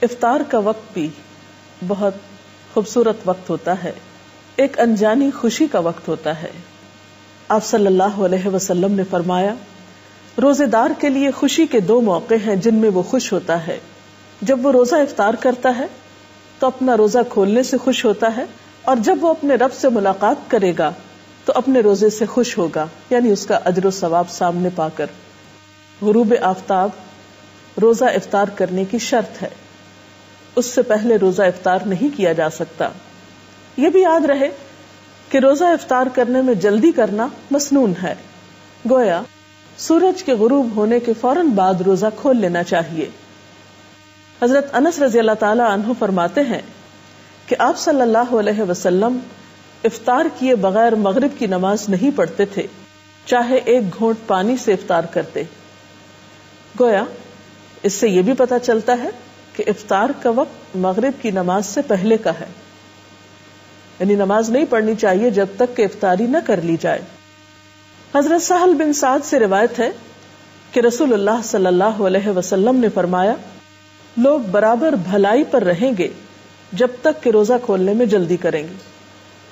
افطار کا وقت بھی بہت خوبصورت وقت ہوتا ہے، ایک انجانی خوشی کا وقت ہوتا ہے. آپ صلی اللہ علیہ وسلم نے فرمایا، روزے دار کے لیے خوشی کے 2 موقع ہیں جن میں وہ خوش ہوتا ہے. جب وہ روزہ افطار کرتا ہے تو اپنا روزہ کھولنے سے خوش ہوتا ہے، اور جب وہ اپنے رب سے ملاقات کرے گا تو اپنے روزے سے خوش ہوگا، یعنی اس کا اجر و ثواب سامنے پا کر. غروب آفتاب روزہ افطار کرنے کی شرط ہے، اس سے پہلے روزہ افطار نہیں کیا جا سکتا. یہ بھی یاد رہے کہ روزہ افطار کرنے میں جلدی کرنا مسنون ہے، گویا سورج کے غروب ہونے کے فوراً بعد روزہ کھول لینا چاہیے. حضرت انس رضی اللہ تعالی عنہ فرماتے ہیں کہ آپ صلی اللہ علیہ وسلم افطار کیے بغیر مغرب کی نماز نہیں پڑھتے تھے، چاہے 1 گھونٹ پانی سے افطار کرتے. گویا اس سے یہ بھی پتہ چلتا ہے کہ افطار کا وقت مغرب کی نماز سے پہلے کا ہے، یعنی نماز نہیں پڑھنی چاہیے جب تک کہ افطاری نہ کر لی جائے. حضرت سہل بن سعد سے روایت ہے کہ رسول اللہ صلی اللہ علیہ وسلم نے فرمایا، لوگ برابر بھلائی پر رہیں گے جب تک کہ روزہ کھولنے میں جلدی کریں گے.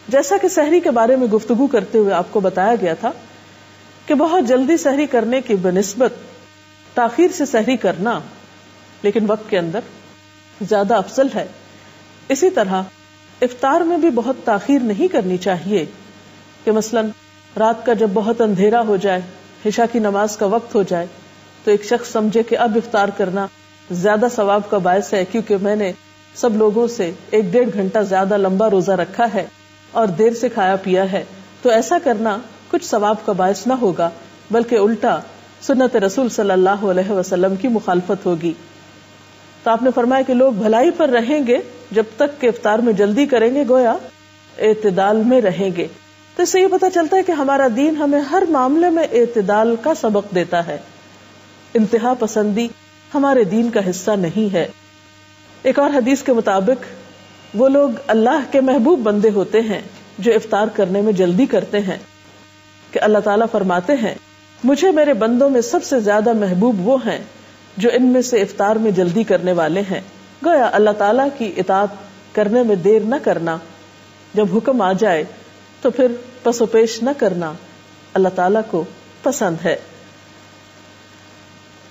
جیسا کہ سحری کے بارے میں گفتگو کرتے ہوئے آپ کو بتایا گیا تھا کہ بہت جلدی سحری کرنے کی بنسبت تاخیر سے سحری کرنا لیکن وقت کے اندر زیادہ افضل ہے. اسی طرح افطار میں بھی بہت تاخیر نہیں کرنی چاہیے کہ مثلاً رات کا جب بہت اندھیرا ہو جائے، عشاء کی نماز کا وقت ہو جائے تو ایک شخص سمجھے کہ اب افطار کرنا زیادہ ثواب کا باعث ہے کیونکہ میں نے سب لوگوں سے 1-1.5 گھنٹہ زیادہ لمبا روزہ رکھا ہے اور دیر سے کھایا پیا ہے، تو ایسا کرنا کچھ ثواب کا باعث نہ ہوگا بلکہ الٹا سنت رسول صلی اللہ علیہ وسلم کی مخالفت ہوگی. تو آپ نے فرمایا کہ لوگ بھلائی پر رہیں گے جب تک کہ افطار میں جلدی کریں گے، گویا اعتدال میں رہیں گے. تو اس سے یہ پتہ چلتا ہے کہ ہمارا دین ہمیں ہر معاملے میں اعتدال کا سبق دیتا ہے. انتہا پسندی ہمارے دین کا حصہ نہیں ہے. ایک اور حدیث کے مطابق وہ لوگ اللہ کے محبوب بندے ہوتے ہیں جو افطار کرنے میں جلدی کرتے ہیں، کہ اللہ تعالیٰ فرماتے ہیں، مجھے میرے بندوں میں سب سے زیادہ محبوب وہ ہیں جو ان میں سے افطار میں جلدی کرنے والے ہیں. گویا اللہ تعالیٰ کی اطاعت کرنے میں دیر نہ کرنا، جب حکم آ جائے تو پھر پس و پیش نہ کرنا اللہ تعالیٰ کو پسند ہے.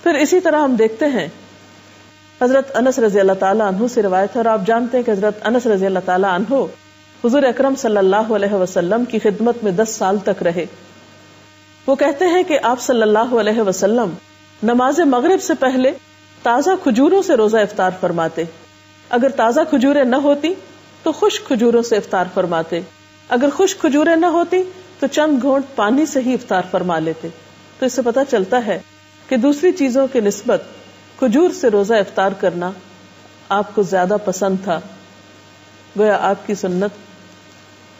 پھر اسی طرح ہم دیکھتے ہیں حضرت انس رضی اللہ تعالیٰ عنہ سے روایت ہے، اور آپ جانتے ہیں کہ حضرت انس رضی اللہ تعالیٰ عنہ حضور اکرم صلی اللہ علیہ وسلم کی خدمت میں 10 سال تک رہے. وہ کہتے ہیں کہ آپ صلی اللہ علیہ وسلم نماز مغرب سے پہلے تازہ کھجوروں سے روزہ افطار فرماتے. اگر تازہ کھجوریں نہ ہوتی تو خشک کھجوروں سے افطار فرماتے، اگر خشک کھجوریں نہ ہوتی تو چند گھونٹ پانی سے ہی افطار فرما لیتے. تو اس سے پتہ چلتا ہے کہ دوسری چیزوں کی نسبت کھجور سے روزہ افطار کرنا آپ کو زیادہ پسند تھا. گویا آپ کی سنت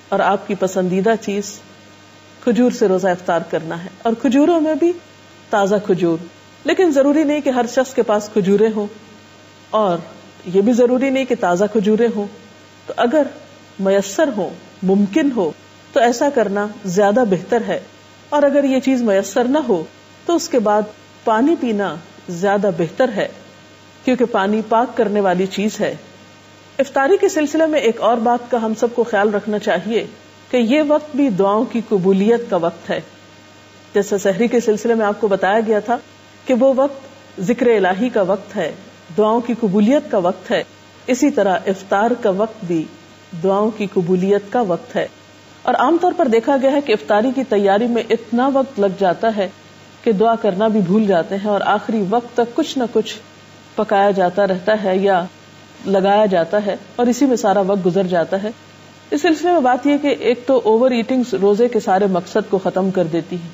اور آپ کی پسندیدہ چیز کھجور سے روزہ افطار کرنا ہے، اور کھجوروں میں بھی تازہ کھجور. لیکن ضروری نہیں کہ ہر شخص کے پاس کھجوریں ہوں، اور یہ بھی ضروری نہیں کہ تازہ کھجوریں ہوں. تو اگر میسر ہو، ممکن ہو تو ایسا کرنا زیادہ بہتر ہے، اور اگر یہ چیز میسر نہ ہو تو اس کے بعد پانی پینا زیادہ بہتر ہے، کیونکہ پانی پاک کرنے والی چیز ہے. افطاری کے سلسلے میں ایک اور بات کا ہم سب کو خیال رکھنا چاہیے کہ یہ وقت بھی دعاؤں کی قبولیت کا وقت ہے. جیسا سحری کے سلسلے میں آپ کو بتایا گیا تھا کہ وہ وقت ذکر الہی کا وقت ہے، دعاؤں کی قبولیت کا وقت ہے، اسی طرح افطار کا وقت بھی دعاؤں کی قبولیت کا وقت ہے. اور عام طور پر دیکھا گیا ہے کہ افطاری کی تیاری میں اتنا وقت لگ جاتا ہے کہ دعا کرنا بھی بھول جاتے ہیں، اور آخری وقت تک کچھ نہ کچھ پکایا جاتا رہتا ہے یا لگایا جاتا ہے، اور اسی میں سارا وقت گزر جاتا ہے. اس سلسلے میں بات یہ کہ ایک تو اوور ایٹنگ روزے کے سارے مقصد کو ختم کر دیتی ہے.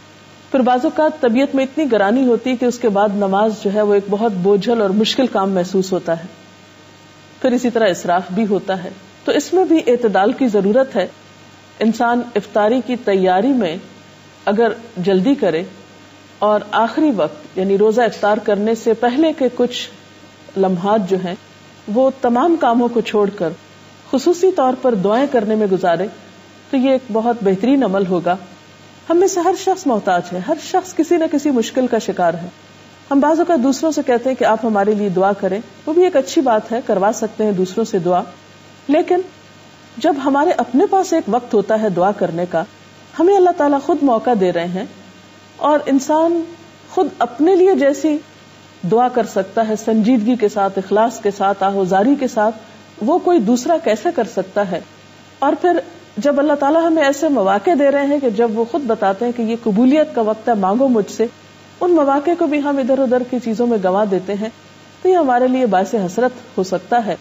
پھر بعض اوقات طبیعت میں اتنی گرانی ہوتی ہے کہ اس کے بعد نماز جو ہے وہ ایک بہت بوجھل اور مشکل کام محسوس ہوتا ہے. پھر اسی طرح اسراف بھی ہوتا ہے. تو اس میں بھی اعتدال کی ضرورت ہے. انسان افطاری کی تیاری میں اگر جلدی کرے اور آخری وقت یعنی روزہ افطار کرنے سے پہلے کے کچھ لمحات جو ہیں وہ تمام کاموں کو چھوڑ کر خصوصی طور پر دعائیں کرنے میں گزارے تو یہ ایک بہت بہترین عمل ہوگا. ہم میں سے ہر شخص محتاج ہے، ہر شخص کسی نہ کسی مشکل کا شکار ہے. ہم بعض اوقات دوسروں سے کہتے ہیں کہ آپ ہمارے لیے دعا کریں، وہ بھی ایک اچھی بات ہے، کروا سکتے ہیں دوسروں سے دعا، لیکن جب ہمارے اپنے پاس ایک وقت ہوتا ہے دعا کرنے کا، ہمیں اللہ تعالیٰ خود موقع دے رہے ہیں، اور انسان خود اپنے لیے جیسی دعا کر سکتا ہے سنجیدگی کے ساتھ، اخلاص کے ساتھ، آہوزاری کے ساتھ، وہ کوئی دوسرا کیسے کر سکتا ہے؟ اور پھر جب اللہ تعالیٰ ہمیں ایسے مواقع دے رہے ہیں کہ جب وہ خود بتاتے ہیں کہ یہ قبولیت کا وقت ہے، مانگو مجھ سے، ان مواقع کو بھی ہم ادھر ادھر کی چیزوں میں گنوا دیتے ہیں، تو یہ ہمارے لیے باعث حسرت ہو سکتا ہے.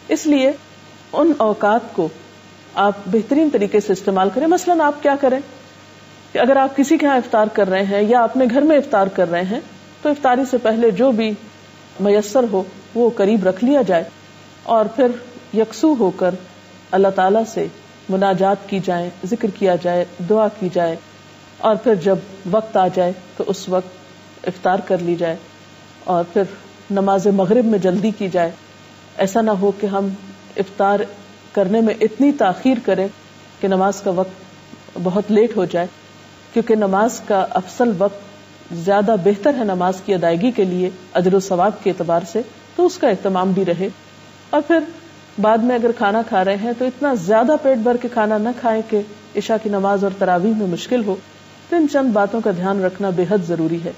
اس لیے ان اوقات کو آپ بہترین طریقے سے استعمال کریں. مثلاً آپ کیا کریں کہ اگر آپ کسی کے ہاں افطار کر رہے ہیں یا اپنے گھر میں افطار کر رہے ہیں تو افطاری سے پہلے جو بھی میسر ہو وہ قریب رکھ لیا جائے، اور پھر یکسو ہو کر اللہ تعالیٰ سے مناجات کی جائے، ذکر کیا جائے، دعا کی جائے، اور پھر جب وقت آ جائے تو اس وقت افطار کر لی جائے، اور پھر نماز مغرب میں جلدی کی جائے. ایسا نہ ہو کہ ہم افطار کرنے میں اتنی تاخیر کریں کہ نماز کا وقت بہت لیٹ ہو جائے، کیونکہ نماز کا افضل وقت زیادہ بہتر ہے نماز کی ادائیگی کے لیے اجر و ثواب کے اعتبار سے، تو اس کا اہتمام بھی رہے. اور پھر بعد میں اگر کھانا کھا رہے ہیں تو اتنا زیادہ پیٹ بھر کے کھانا نہ کھائیں کہ عشاء کی نماز اور تراویح میں مشکل ہو. تو ان چند باتوں کا دھیان رکھنا بے حد ضروری ہے.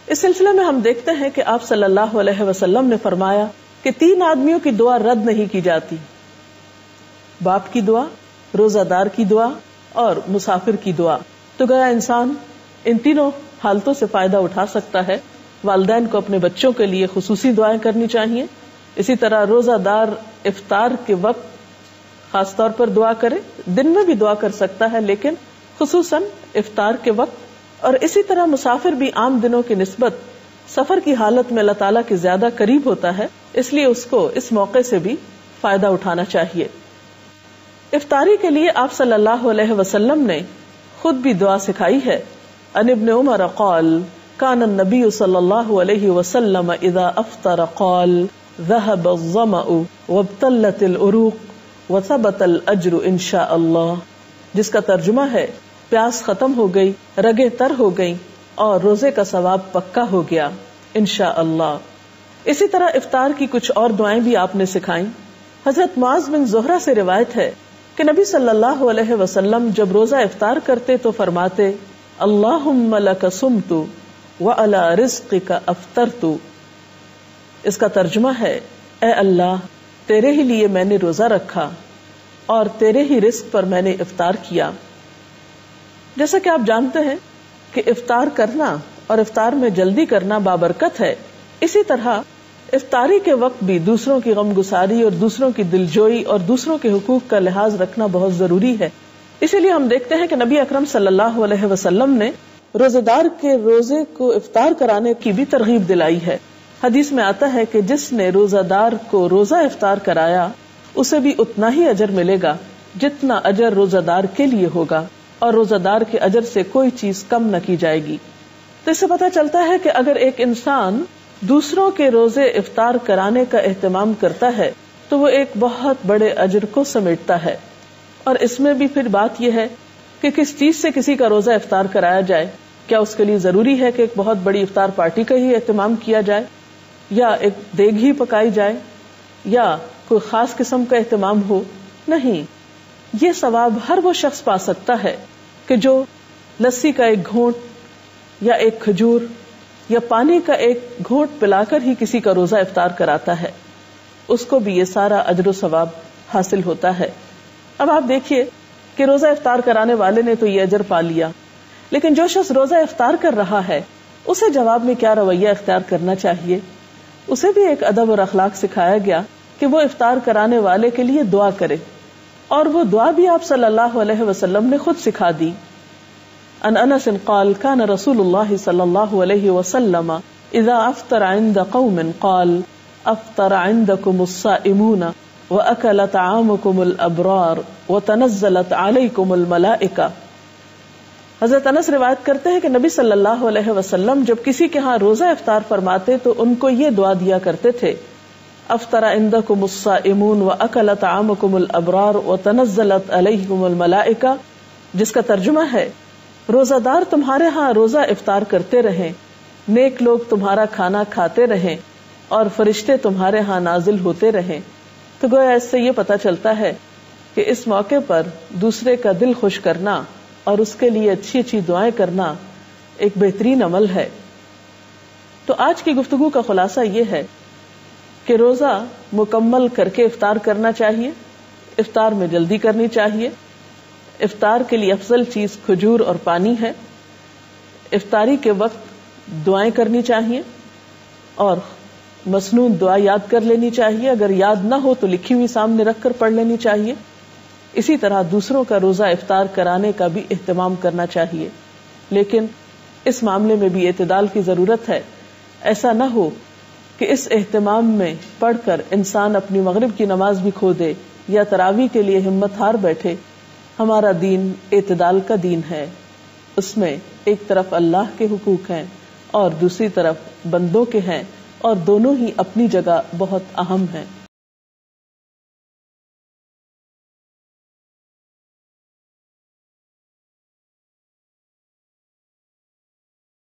اس سلسلے میں ہم دیکھتے ہیں کہ آپ صلی اللہ علیہ وسلم نے فرمایا کہ 3 آدمیوں کی دعا رد نہیں کی جاتی: باپ کی دعا، روزہ دار کی دعا اور مسافر کی دعا. تو گیا انسان ان تینوں حالتوں سے فائدہ اٹھا سکتا ہے. والدین کو اپنے بچوں کے لیے خصوصی دعائیں کرنی چاہیے. اسی طرح روزہ دار افطار کے وقت خاص طور پر دعا کرے، دن میں بھی دعا کر سکتا ہے لیکن خصوصاً افطار کے وقت. اور اسی طرح مسافر بھی عام دنوں کی نسبت سفر کی حالت میں اللہ تعالیٰ کے زیادہ قریب ہوتا ہے، اس لیے اس کو اس موقع سے بھی فائدہ اٹھانا چاہیے. افطاری کے لیے آپ صلی اللہ علیہ وسلم نے خود بھی دعا سکھائی ہے. عن ابن عمر قال كان النبي صلی اللہ علیہ وسلم اذا افطر قال ذهب الظمأ وابتلت العروق وثبت الاجر ان شاء اللہ، جس کا ترجمہ ہے پیاس ختم ہو گئی، رگیں تر ہو گئیں اور روزے کا ثواب پکا ہو گیا انشاء اللہ. اسی طرح افطار کی کچھ اور دعائیں بھی آپ نے سکھائیں. حضرت معاذ بن زہرہ سے روایت ہے کہ نبی صلی اللہ علیہ وسلم جب روزہ افطار کرتے تو فرماتے: اللہم لک صمت وعلی رزقک افطرت. اس کا ترجمہ ہے: اے اللہ، تیرے ہی لیے میں نے روزہ رکھا اور تیرے ہی رزق پر میں نے افطار کیا. جیسا کہ آپ جانتے ہیں کہ افطار کرنا اور افطار میں جلدی کرنا بابرکت ہے، اسی طرح افطاری کے وقت بھی دوسروں کی غمگساری اور دوسروں کی دلجوئی اور دوسروں کے حقوق کا لحاظ رکھنا بہت ضروری ہے. اسی لیے ہم دیکھتے ہیں کہ نبی اکرم صلی اللہ علیہ وسلم نے روزے دار کے روزے کو افطار کرانے کی بھی ترغیب دلائی ہے. حدیث میں آتا ہے کہ جس نے روزہ دار کو روزہ افطار کرایا اسے بھی اتنا ہی اجر ملے گا جتنا اجر روزہ دار کے لیے ہوگا، اور روزہ دار کے اجر سے کوئی چیز کم نہ کی جائے گی. تو اس سے پتہ چلتا ہے کہ اگر ایک انسان دوسروں کے روزے افطار کرانے کا اہتمام کرتا ہے تو وہ ایک بہت بڑے اجر کو سمیٹتا ہے. اور اس میں بھی پھر بات یہ ہے کہ کس چیز سے کسی کا روزہ افطار کرایا جائے. کیا اس کے لیے ضروری ہے کہ ایک بہت بڑی افطار پارٹی کا ہی اہتمام کیا جائے، یا ایک دیگ ہی پکائی جائے، یا کوئی خاص قسم کا اہتمام ہو؟ نہیں، یہ ثواب ہر وہ شخص پا سکتا ہے کہ جو لسی کا ایک گھونٹ یا ایک کھجور یا پانی کا ایک گھونٹ پلا کر ہی کسی کا روزہ افطار کراتا ہے، اس کو بھی یہ سارا اجر و ثواب حاصل ہوتا ہے. اب آپ دیکھیے کہ روزہ افطار کرانے والے نے تو یہ اجر پا لیا، لیکن جو شخص روزہ افطار کر رہا ہے اسے جواب میں کیا رویہ اختیار کرنا چاہیے؟ اسے بھی ایک ادب اور اخلاق سکھایا گیا کہ وہ افطار کرانے والے کے لیے دعا کرے، اور وہ دعا بھی آپ صلی اللہ علیہ وسلم نے خود سکھا دی. ان انس قال كان رسول اللہ صلی اللہ علیہ وسلم اذا افطر عند قوم قال افطر عندكم الصائمون واكل طعامكم الابرار وتنزلت عليكم الملائکہ. حضرت انس روایت کرتے ہیں کہ نبی صلی اللہ علیہ وسلم جب کسی کے ہاں روزہ افطار فرماتے تو ان کو یہ دعا دیا کرتے تھے: افطر عندكم الصائمون واكل طعامكم الابرار وتنزلت عليكم الملائکہ، جس کا ترجمہ ہے: روزہ دار تمہارے ہاں روزہ افطار کرتے رہیں نیک لوگ تمہارا کھانا کھاتے رہیں اور فرشتے تمہارے ہاں نازل ہوتے رہیں. تو گویا اس سے یہ پتہ چلتا ہے کہ اس موقع پر دوسرے کا دل خوش کرنا اور اس کے لیے اچھی اچھی دعائیں کرنا ایک بہترین عمل ہے. تو آج کی گفتگو کا خلاصہ یہ ہے کہ روزہ مکمل کر کے افطار کرنا چاہیے. افطار میں جلدی کرنی چاہیے. افطار کے لیے افضل چیز کھجور اور پانی ہے. افطاری کے وقت دعائیں کرنی چاہیے اور مسنون دعا یاد کر لینی چاہیے. اگر یاد نہ ہو تو لکھی ہوئی سامنے رکھ کر پڑھ لینی چاہیے. اسی طرح دوسروں کا روزہ افطار کرانے کا بھی اہتمام کرنا چاہیے، لیکن اس معاملے میں بھی اعتدال کی ضرورت ہے. ایسا نہ ہو کہ اس اہتمام میں پڑھ کر انسان اپنی مغرب کی نماز بھی کھو دے یا تراویح کے لیے ہمت ہار بیٹھے. ہمارا دین اعتدال کا دین ہے. اس میں ایک طرف اللہ کے حقوق ہیں اور دوسری طرف بندوں کے ہیں، اور دونوں ہی اپنی جگہ بہت اہم ہیں.